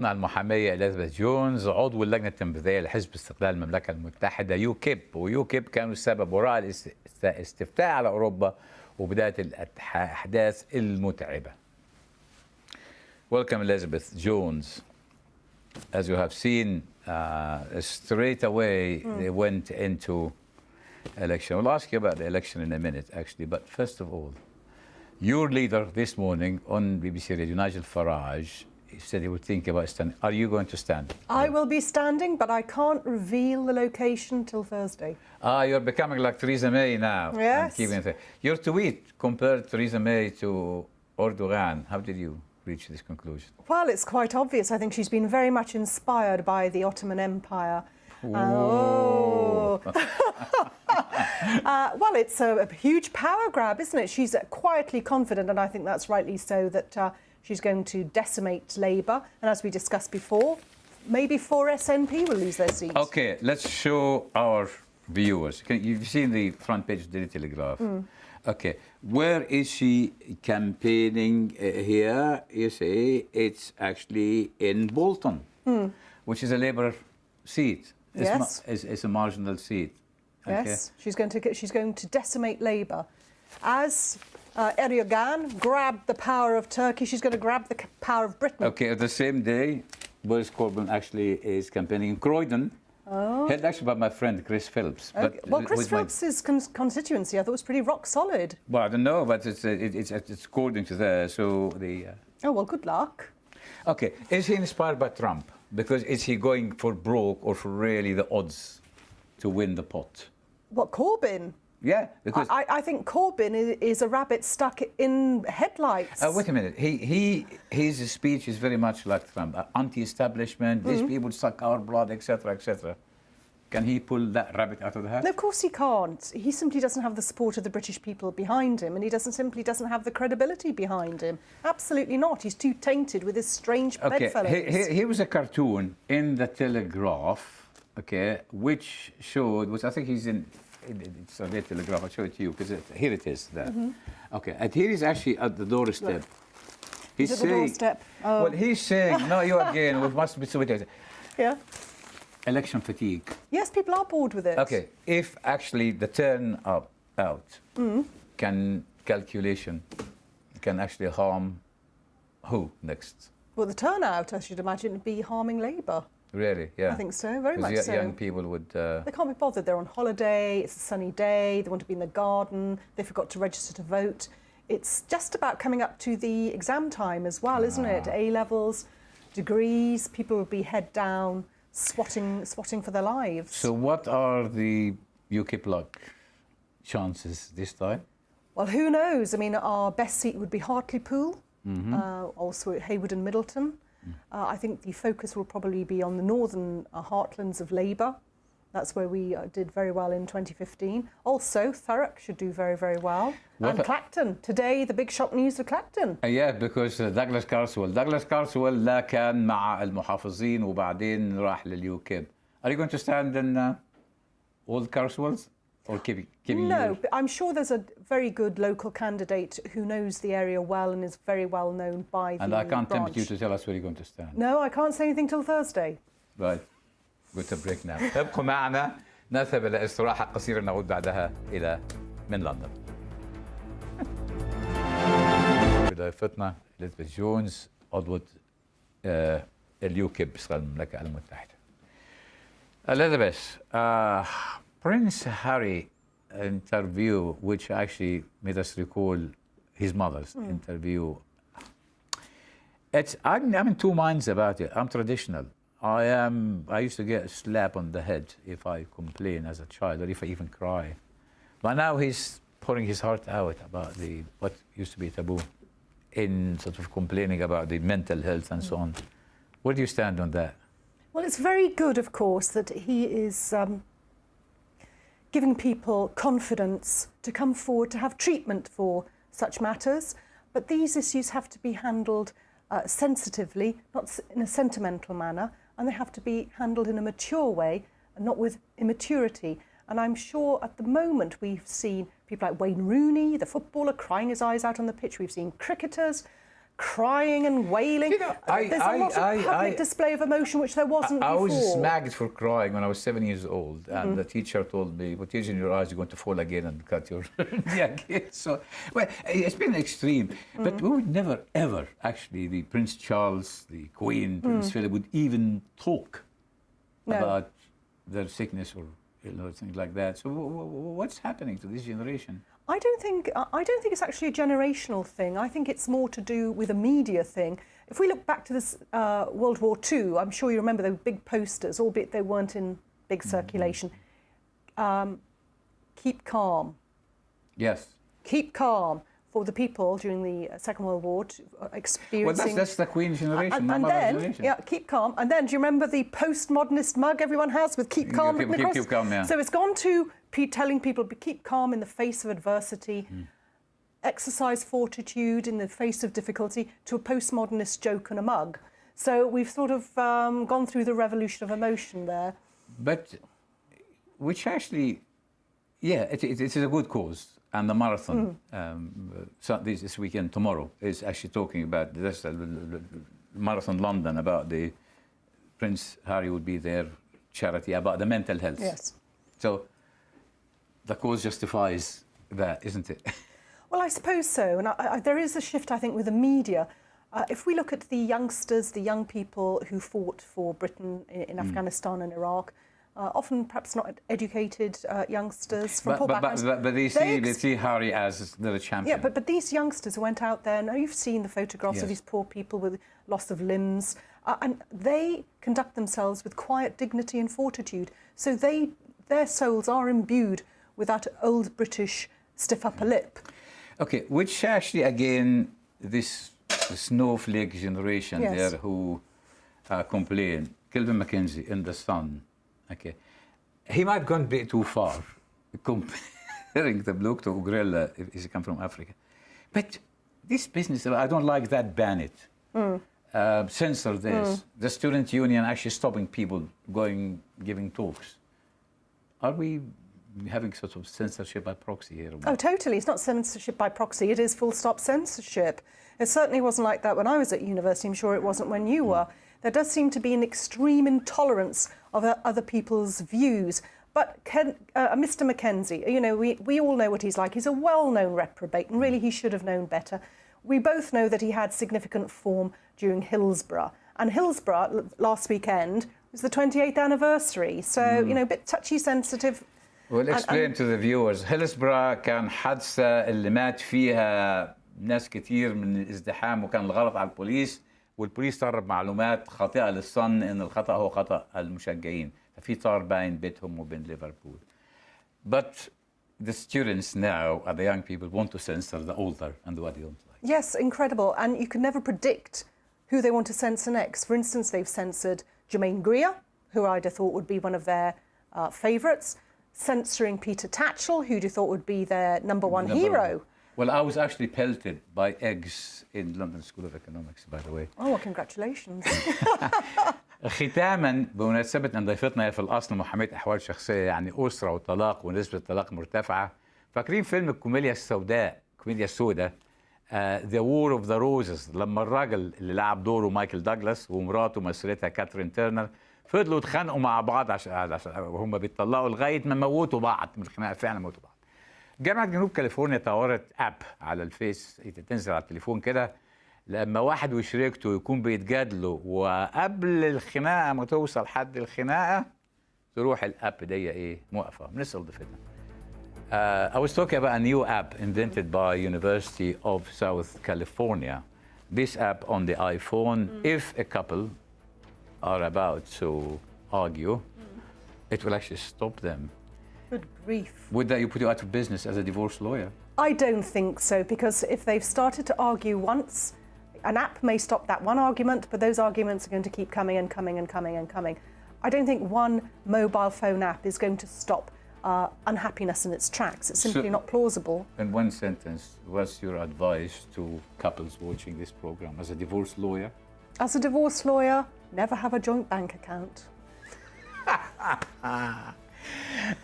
ضيفتنا المحامية إليزابيث جونز عضو اللجنة التنفيذية لحزب استقلال المملكة المتحدة يوكيب، ويوكيب كانوا السبب وراء الاستفتاء على أوروبا وبداية الأحداث المتعبة. Welcome Elizabeth Jones. As you have seen, straight away they went into election. We'll ask you about the election in a minute, actually, but first of all, your leader this morning on BBC Radio, Nigel Farage, he said he would think about standing. Are you going to stand? I will be standing, but I can't reveal the location till Thursday. You're becoming like Theresa May now. Yes. Your tweet compared Theresa May to Erdogan. How did you reach this conclusion? Well, it's quite obvious. I think she's been very much inspired by the Ottoman Empire. Well, it's a huge power grab, isn't it? She's quietly confident, and I think that's rightly so, that she's going to decimate Labour. And as we discussed before, maybe 4 SNP will lose their seats. OK, let's show our viewers. You've seen the front page of the Daily Telegraph. OK, where is she campaigning here? You see, it's actually in Bolton, which is a Labour seat. It's a marginal seat. Okay. Yes, she's going to decimate Labour. As Erdogan grabbed the power of Turkey, she's going to grab the power of Britain. OK, at the same day, Boris Corbyn actually is campaigning in Croydon. Headed actually by my friend Chris Phillips. Okay. Well, Chris Phillips' constituency, I thought, was pretty rock solid. Well, I don't know, but it's according to there. So the. Oh well, good luck. OK, is he inspired by Trump? Because is he going for broke or for really the odds to win the pot? What, Corbyn? Yeah, because I think Corbyn is a rabbit stuck in headlights. Wait a minute. His speech is very much like Trump, anti-establishment. These people suck our blood, etc., etc. Can he pull that rabbit out of the hat? No, of course he can't. He simply doesn't have the support of the British people behind him, and he simply doesn't have the credibility behind him. Absolutely not. He's too tainted with his strange bedfellows. Here was a cartoon in the Telegraph, which showed, which I think he's in. It's a the Telegraph. I'll show it to you because here it is. There. And here he's actually at the doorstep. He's saying. Doorstep? Oh. Well, he's saying. No, you again. We must be so. Yeah. Election fatigue. Yes, people are bored with it. OK, if actually the turnout can actually harm who next? Well, the turnout, I should imagine, would be harming Labour. Really? Yeah. I think so, very much so. Young people would. They can't be bothered. They're on holiday. It's a sunny day. They want to be in the garden. They forgot to register to vote. It's just about coming up to the exam time as well, isn't it? A levels, degrees. People will be head down, swatting for their lives. So, what are the UKIP luck chances this time? Well, who knows? I mean, our best seat would be Hartlepool, also Hayward and Middleton. I think the focus will probably be on the northern heartlands of Labour. That's where we did very well in 2015. Also, Thurrock should do very, very well. And Clacton. Today, the big shock news of Clacton. Yeah, because Douglas Carswell لا كان مع المحافظين وبعدين راح لليوكيب. Are you going to stand in all Carswells? Or keeping no, but I'm sure there's a very good local candidate who knows the area well and is very well known by the branch. And I can't tempt you to tell us where you're going to stand. No, I can't say anything till Thursday. Right. Good to break now. ابقوا معنا نذهب إلى استراحة قصيرة نعود بعدها إلى من لندن. ضيفتنا إليزابيث جونز عضوة اليوكيب استقلال المملكة المتحدة. Elizabeth, Prince Harry interview, which actually made us recall his mother's interview. I'm in two minds about it. I'm traditional. I used to get a slap on the head if I complain as a child or if I even cry. But now he's pouring his heart out about what used to be taboo in sort of complaining about the mental health and so on. Where do you stand on that? Well, it's very good, of course, that he is giving people confidence to come forward to have treatment for such matters. But these issues have to be handled sensitively, not in a sentimental manner, and they have to be handled in a mature way and not with immaturity. And I'm sure at the moment we've seen people like Wayne Rooney, the footballer, crying his eyes out on the pitch. We've seen cricketers crying and wailing. You know, There's a lot of public display of emotion which there wasn't before. I was smacked for crying when I was 7 years old, and the teacher told me, "What is in your eyes? You're going to fall again and cut your neck." So, well, it's been extreme, but we would never, ever, actually, the Prince Charles, the Queen, Prince Philip would even talk about their sickness or things like that. So, what's happening to this generation? I don't think it's actually a generational thing. I think it's more to do with a media thing. If we look back to this World War II, I'm sure you remember those big posters, albeit they weren't in big circulation. Keep calm. Yes. Keep calm for the people during the Second World War experiencing... Well, that's the Queen's generation, and then, generation. Yeah, keep calm. And then, do you remember the postmodernist mug everyone has with keep calm? Keep calm, yeah. So it's gone to telling people to keep calm in the face of adversity, exercise fortitude in the face of difficulty, to a postmodernist joke and a mug. So we've sort of gone through the revolution of emotion there. But, which actually, yeah, it is a good cause. And the marathon this weekend, tomorrow, is actually talking about this Marathon London, about the Prince Harry would be there, charity, about the mental health. Yes. So the cause justifies that, isn't it? Well, I suppose so. And there is a shift, I think, with the media. If we look at the youngsters, the young people who fought for Britain in Afghanistan and Iraq, often perhaps not educated youngsters from poor backgrounds. But they see Harry as the champion. Yeah, but these youngsters who went out there, now you've seen the photographs of these poor people with loss of limbs, and they conduct themselves with quiet dignity and fortitude. So their souls are imbued with that old British stiff upper lip. Okay, which actually, again, this snowflake generation there who complain. Kelvin Mackenzie in The Sun. Okay, he might have gone a bit too far comparing the bloke to Ugrella if he come from Africa. But this business, I don't like that, ban it. Censor this. The student union actually stopping people giving talks. Are we having sort of censorship by proxy here? Oh, totally. It's not censorship by proxy. It is full stop censorship. It certainly wasn't like that when I was at university. I'm sure it wasn't when you were. There does seem to be an extreme intolerance of other people's views. But Mr. Mackenzie, you know, we all know what he's like. He's a well-known reprobate, and really he should have known better. We both know that he had significant form during Hillsborough. And Hillsborough, last weekend, was the 28th anniversary. So, you know, a bit touchy, sensitive. Well, explain to the viewers. Hillsborough كان حادثة اللي مات فيها ناس كتير من الازدحام، وكان الغلط على البوليس. والبوليس طرب معلومات خاطئة للصن إن الخطأ هو خطأ المشجعين. ففي طار بين بيتهم وبين ليفربول. But the students now, the young people, want to censor the older and what they don't like. Yes, incredible. And you can never predict who they want to censor next. For instance, they've censored Germaine Greer, who I'd have thought would be one of their favourites. Censoring Peter Tatchell, who'd have thought would be their number one hero. Well, I was actually pelted by eggs in London School of Economics, by the way. Oh, well, congratulations. ختاما بمناسبة أن ضيفتنا في الأصل محامية أحوال شخصية، يعني أسرة وطلاق ونسبة الطلاق مرتفعة. فاكرين فيلم الكوميديا السوداء، الكوميديا السوداء، The War of the Roses، لما الراجل اللي لعب دوره مايكل دوغلاس ومراته مسؤولتها كاترين تيرنر فضلوا يتخانقوا مع بعض عشان وهم بيتطلقوا لغاية ما موتوا بعض من الخناقة، فعلا موتوا بعض. جامعة جنوب كاليفورنيا طورت اب على الفيس، تنزل على التليفون كده لما واحد وشريكته يكون بيتجادلوا وقبل الخناقة ما توصل حد الخناقة تروح الاب دي موقفة. بنسأل ضيفتنا. I was talking about a new app invented by University of South California. This app on the iPhone, if a couple are about to argue, it will actually stop them. Good grief. Would that put you out of business as a divorce lawyer? I don't think so, because if they've started to argue once, an app may stop that one argument, but those arguments are going to keep coming and coming and coming and coming. I don't think one mobile phone app is going to stop unhappiness in its tracks. It's simply not plausible. In one sentence, what's your advice to couples watching this program as a divorce lawyer? As a divorce lawyer, never have a joint bank account.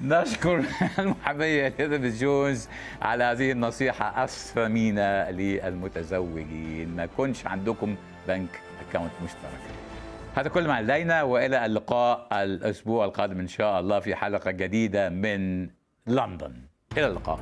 نشكر المحامية إليزابيث جونز على هذه النصيحة الثمينة للمتزوجين. ما كنش عندكم بنك أكاونت مشترك. هذا كل ما لدينا، وإلى اللقاء الأسبوع القادم إن شاء الله في حلقة جديدة من لندن. إلى اللقاء.